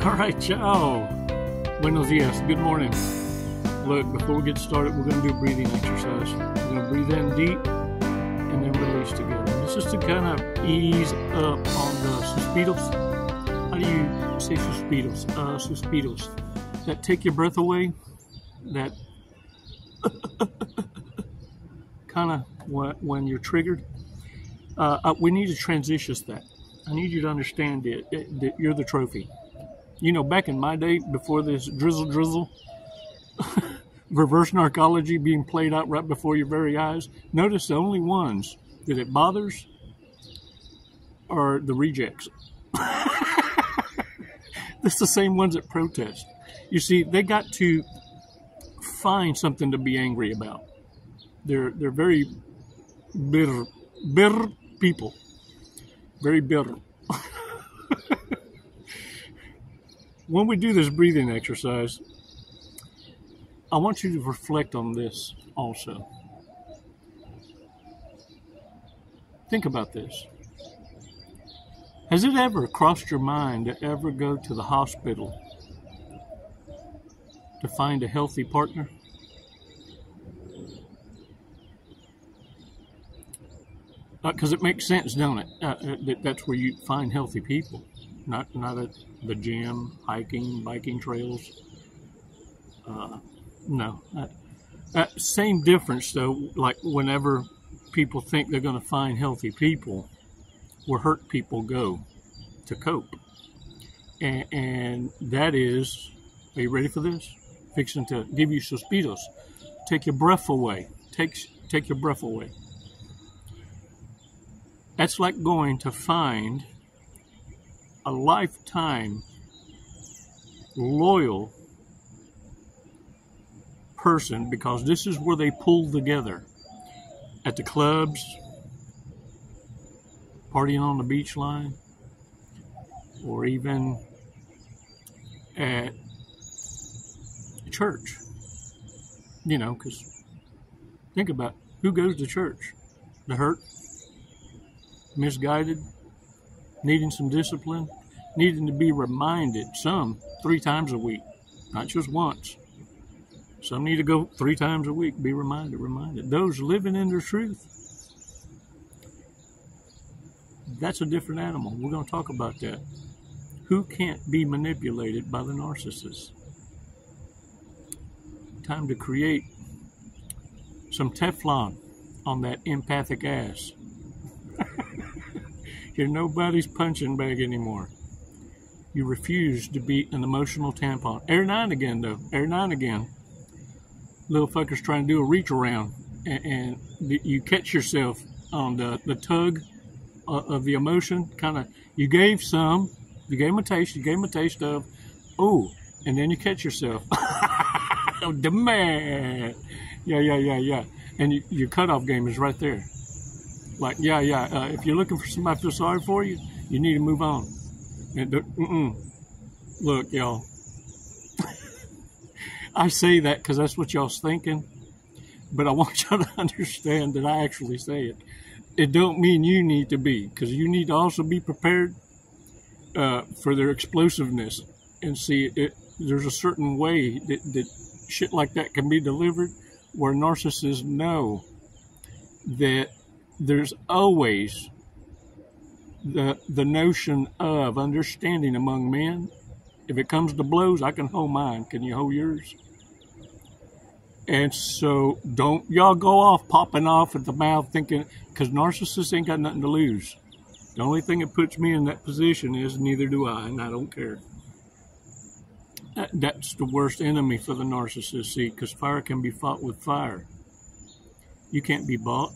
All right, y'all. Buenos dias. Good morning. Look, before we get started, we're going to do a breathing exercise. We're going to breathe in deep and then release together. This is to kind of ease up on the suspiros. How do you say suspiros? Suspiros. That take your breath away. That kind of when you're triggered. We need to transition that. I need you to understand that you're the trophy. You know, back in my day, before this drizzle, reverse narcology being played out right before your very eyes, notice the only ones that it bothers are the rejects. It's the same ones that protest. You see, they got to find something to be angry about. They're very bitter people. Very bitter. When we do this breathing exercise, I want you to reflect on this also. Think about this. Has it ever crossed your mind to ever go to the hospital to find a healthy partner? Because it makes sense, don't it? That's where you find healthy people, not at the gym, hiking, biking trails. No. Same difference, though, like whenever people think they're going to find healthy people, where hurt people go to cope. And that is, are you ready for this? Fixing to give you suspiros. Take your breath away. Take your breath away. That's like going to find a lifetime loyal person, because this is where they pull together. At the clubs, partying on the beach line, or even at church. You know, because think about who goes to church? The hurt, misguided, needing some discipline, needing to be reminded, some 3 times a week, not just once. Some need to go 3 times a week, be reminded. Those living in their truth, that's a different animal. We're going to talk about that. Who can't be manipulated by the narcissist? Time to create some Teflon on that empathic ass. You're nobody's punching bag anymore. You refuse to be an emotional tampon. Every now and again, though. Every now and again. Little fuckers trying to do a reach around. And you catch yourself on the tug of the emotion. Kind of, you gave them a taste of, oh, and then you catch yourself. Oh, the man. Yeah. And your cutoff game is right there. Like, if you're looking for somebody to feel sorry for you, you need to move on. And look, y'all. I say that because that's what y'all's thinking. But I want y'all to understand that I actually say it. It don't mean you need to be. Because you need to also be prepared for their explosiveness. And see, there's a certain way that shit like that can be delivered, where narcissists know that there's always the notion of understanding among men. If it comes to blows, I can hold mine. Can you hold yours? And so don't y'all go off popping off at the mouth thinking, because narcissists ain't got nothing to lose. The only thing that puts me in that position is neither do I, and I don't care. That's the worst enemy for the narcissist, see, because fire can be fought with fire. You can't be bought.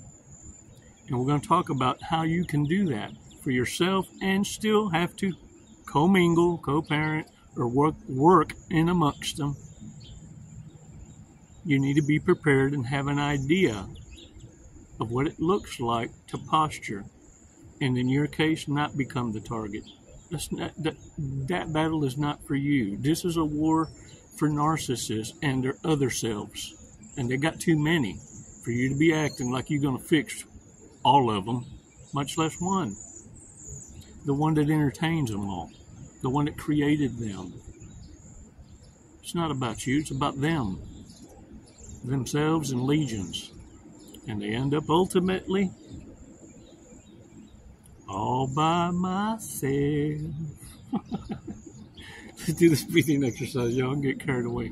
And we're going to talk about how you can do that for yourself and still have to commingle, co-parent, or work in amongst them. You need to be prepared and have an idea of what it looks like to posture. And in your case, not become the target. That battle is not for you. This is a war for narcissists and their other selves. And they got too many for you to be acting like you're going to fix all of them, much less one. The one that entertains them all. the one that created them. It's not about you, it's about them, themselves and legions. And they end up ultimately all by myself. Let's do this breathing exercise, y'all. Don't get carried away.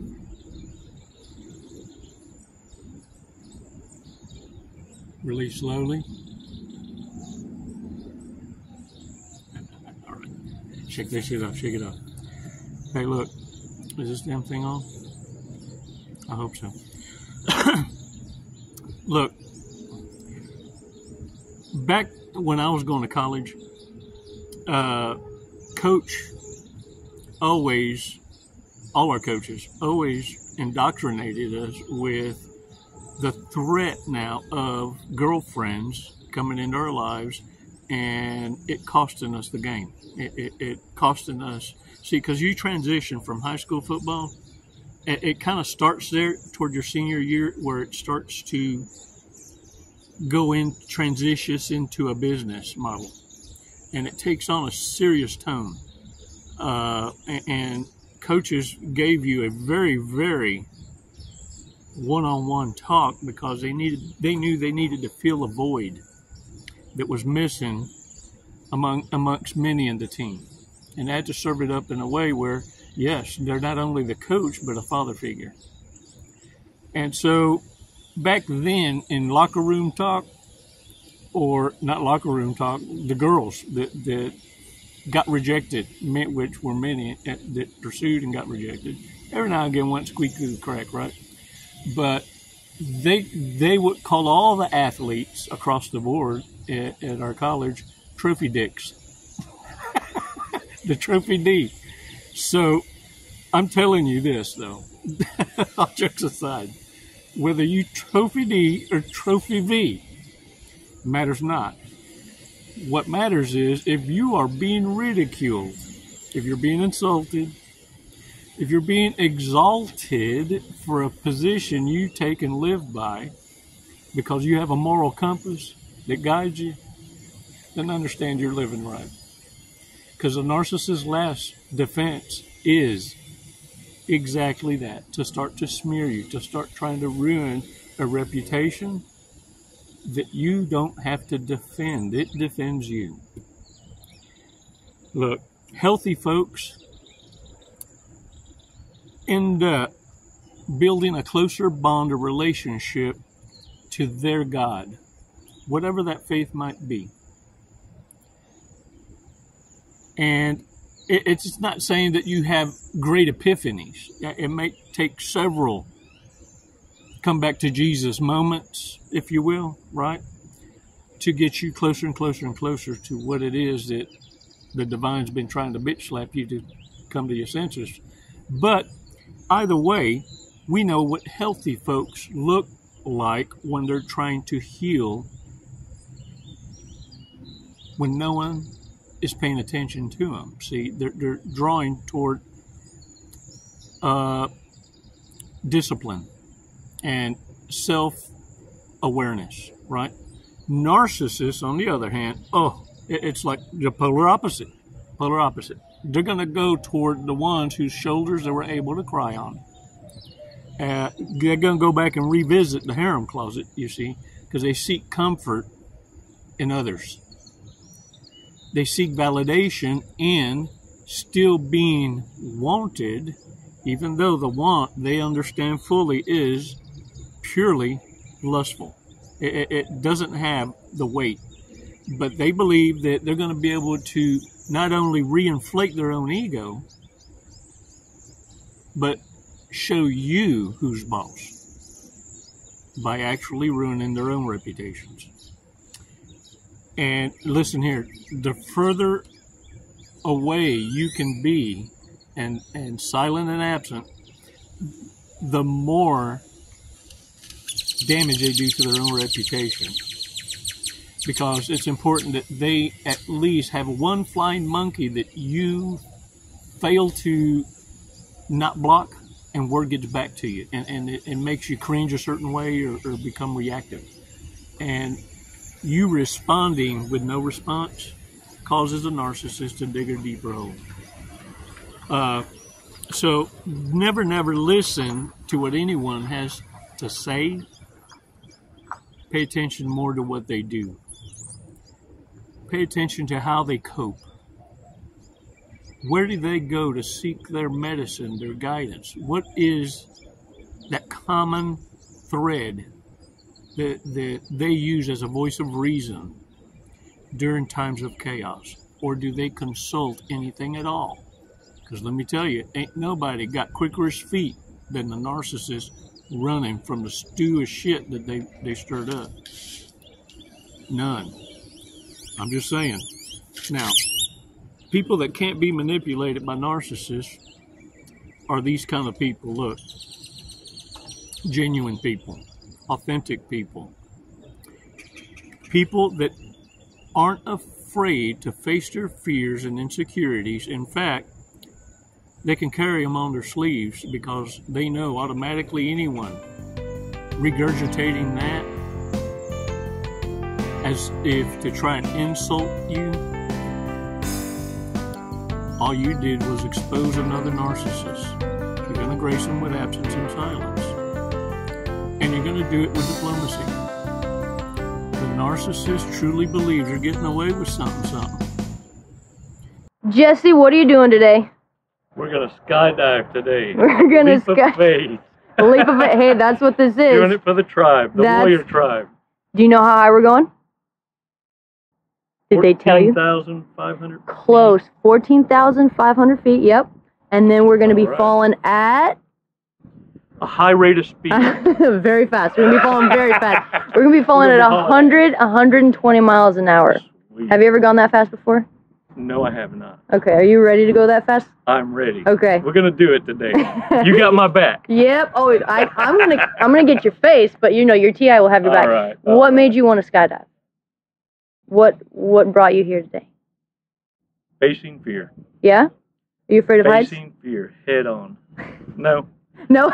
Release slowly. All right. Shake that shit off. Shake it off. Hey, look. Is this damn thing on? I hope so. Look. Back when I was going to college, coach always, all our coaches always indoctrinated us with the threat now of girlfriends coming into our lives and it costing us the game. It costing us, see, because you transition from high school football, it kind of starts there toward your senior year where it starts to transitions into a business model. And it takes on a serious tone. And coaches gave you a very, very one-on-one talk because they knew they needed to fill a void that was missing amongst many in the team. And they had to serve it up in a way where, yes, they're not only the coach, but a father figure. And so back then in locker room talk, or not locker room talk, the girls that got rejected, which were many that pursued and got rejected, every now and again went squeak through the crack, right? But they would call all the athletes across the board at our college trophy dicks. The trophy D. So I'm telling you this, though, all jokes aside, whether you trophy D or trophy V matters not. What matters is if you are being ridiculed, if you're being insulted, if you're being exalted for a position you take and live by because you have a moral compass that guides you, then understand you're living right. Because a narcissist's last defense is exactly that, to start to smear you, to start trying to ruin a reputation that you don't have to defend. It defends you. Look, healthy folks end up building a closer bond or relationship to their God, whatever that faith might be. And it's not saying that you have great epiphanies. It may take several come back to Jesus moments, if you will, right? To get you closer and closer and closer to what it is that the divine's been trying to bitch slap you to come to your senses. But either way, we know what healthy folks look like when they're trying to heal, when no one is paying attention to them. See, they're drawing toward discipline and self-awareness, right? Narcissists, on the other hand, it's like the polar opposite. Polar opposite. They're going to go toward the ones whose shoulders they were able to cry on. They're going to go back and revisit the harem closet, you see, because they seek comfort in others. They seek validation in still being wanted, even though the want, they understand fully, is purely lustful. It doesn't have the weight. But they believe that they're going to be able to not only reinflate their own ego, but show you who's boss by actually ruining their own reputations. And listen here, the further away you can be and silent and absent, the more damage they do to their own reputation. Because it's important that they at least have one flying monkey that you fail to not block, and word gets back to you, and it makes you cringe a certain way or become reactive. And you responding with no response causes a narcissist to dig a deeper hole. So never listen to what anyone has to say. Pay attention more to what they do. Pay attention to how they cope. Where do they go to seek their medicine, their guidance? What is that common thread that they use as a voice of reason during times of chaos? Or do they consult anything at all? Because let me tell you, ain't nobody got quicker feet than the narcissist running from the stew of shit that they stirred up. None. I'm just saying. Now, people that can't be manipulated by narcissists are these kind of people. Look, genuine people, authentic people, people that aren't afraid to face their fears and insecurities. In fact, they can carry them on their sleeves because they know automatically anyone regurgitating that as if to try and insult you, all you did was expose another narcissist. You're going to grace them with absence and silence. And you're going to do it with diplomacy. The narcissist truly believes they're getting away with something. Jesse, what are you doing today? We're going to skydive today. We're going to skydive. Leap of faith. Hey, that's what this is. Doing it for the tribe, the warrior tribe. Do you know how high we're going? Did they tell you? 14,500 feet. Close. 14,500 feet, yep. And then we're going to be falling at? A high rate of speed. Very fast. We're going to be falling very fast. We're going to be falling at 120 miles an hour. Sweet. Have you ever gone that fast before? No, I have not. Okay, are you ready to go that fast? I'm ready. Okay. We're gonna do it today. You got my back. Yep. Oh, I'm gonna get your face, but you know your TI will have your back. All right. What made you want to skydive? What brought you here today? Facing fear. Yeah? Are you afraid of heights? Facing fear head on. No. No.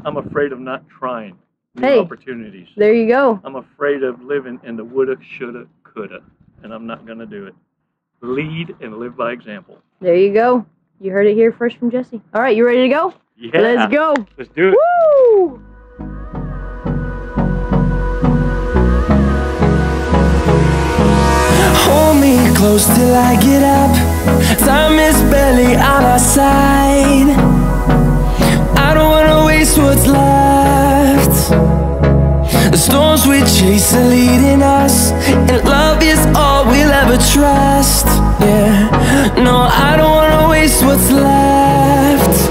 I'm afraid of not trying new opportunities. There you go. I'm afraid of living in the woulda, shoulda, coulda, and I'm not gonna do it. Lead and live by example. There you go. You heard it here first from Jesse. All right, you ready to go? Yeah. Let's go. Let's do it. Woo! Hold me close till I get up. Time is barely on our side. I don't wanna waste what's left. The storms we chase are leading us, and love is all we'll ever trust. Yeah, no, I don't wanna waste what's left.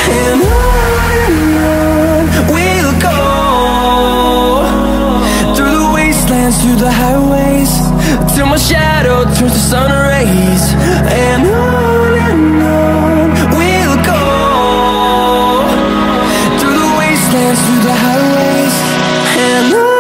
And on we'll go, through the wastelands, through the highways, till my shadow turns to sun rays. And on we'll go, through the wastelands, through the highways, and on we'll go.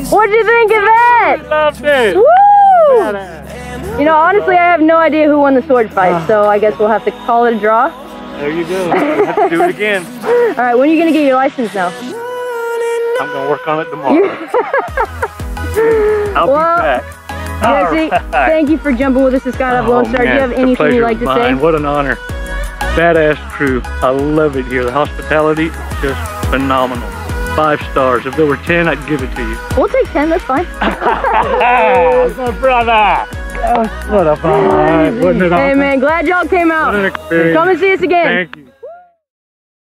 What'd you think of that? Loved it. Woo! You know, honestly, I have no idea who won the sword fight, so I guess we'll have to call it a draw. There you go. We'll have to do it again. All right, when are you going to get your license now? I'm going to work on it tomorrow. I'll be back. Jesse, thank you for jumping with us at Skydive Lone Star. Do you have anything you'd like to say? What an honor. Badass crew. I love it here. The hospitality, just phenomenal. 5 stars. If there were 10, I'd give it to you. We'll take 10, that's fine. My brother. What a fun. Wasn't it awesome? Hey man, glad y'all came out. What an experience. Come and see us again. Thank you.